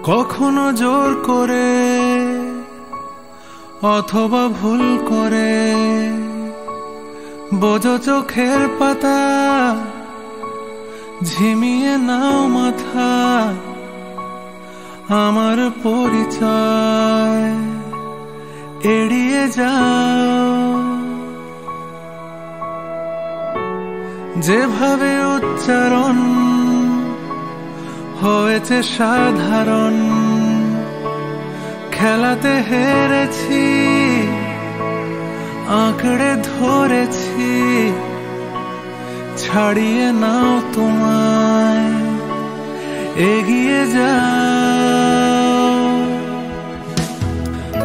কখনো জোর করে অথবা ভুল করে বোঝো চোখের পাতা ঝিমিয়ে নাও মাথা আমার পরিচয় এড়িয়ে যাও। যেভাবে উচ্চারণ হয়েছে সাধারণ, খেলাতে হেরেছি আঁকড়ে ধরেছি, ছাড়িয়ে নাও তোমায় এগিয়ে যাও।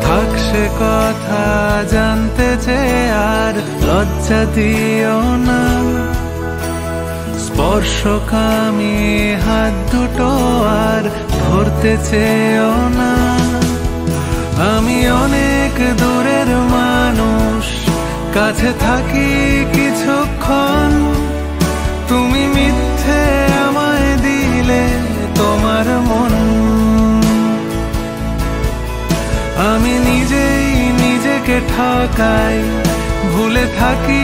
থাক সে কথা জানতে চেয়ে আর লজ্জা দিও না, স্পর্শকামী হাত দুটো আর ধরতে চেয়েও না। আমি অনেক দূরের মানুষ, কাছে থাকি কিছুক্ষণ, তুমি মিথ্যে আমায় দিলে তোমার মন। আমি নিজেই নিজেকে ঠকাই, ভুলে থাকি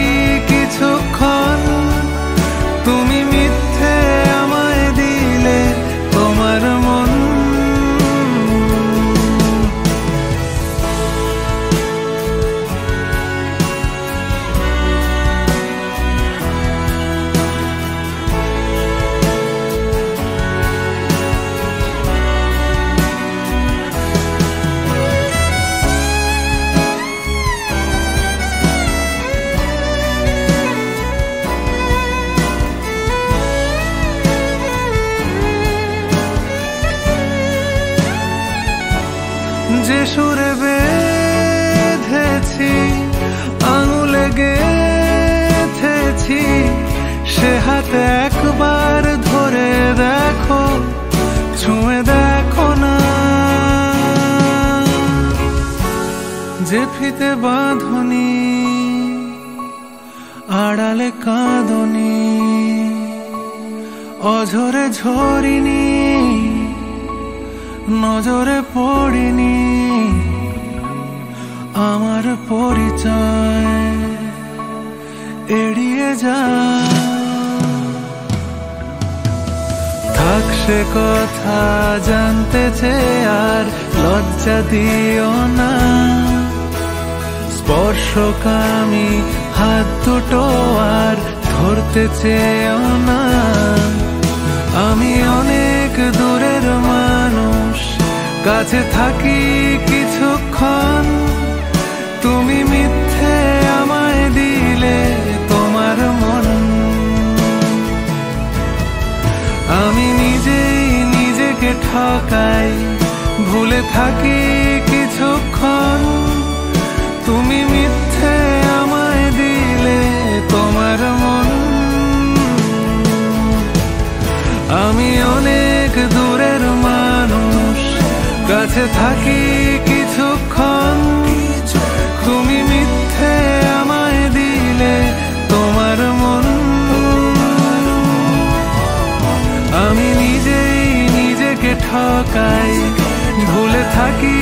কিছুক্ষণ, তুমি মিথ্যে আমায় দিলে তোমার মন। যে সুরে বেঁধেছি আঙুলে গেঁথেছি, সে হাতে একবার ধরে দেখো, ছুঁয়ে দেখো না। যে ফিতে বাঁধনি আড়ালে কাঁদনি, অঝরে ঝরিনি নজরে পড়িনি, আমার পরিচয় এড়িয়ে যা। থাক সে কথা জানতে চেয়ে আর লজ্জা দিও না, স্পর্শকামী হাত দুটো আর ধরতে চেয়েও না। আমি অনেক দূরের মানুষ, কাছে থাকি কিছুক্ষণ, তুমি মিথ্যে আমায় দিলে তোমার মন। আমি নিজেই নিজেকে ঠকাই, ভুলে থাকি কিছুক্ষণ, তুমি মিথ্যে আমায় দিলে তোমার মন। আমি অনেক দূরের মানুষ, কাছে থাকি কিছুক্ষণ, তুমি মিথ্যে আমায় দিলে তোমার মন। আমি নিজেই নিজেকে ঠকাই, ভুলে থাকি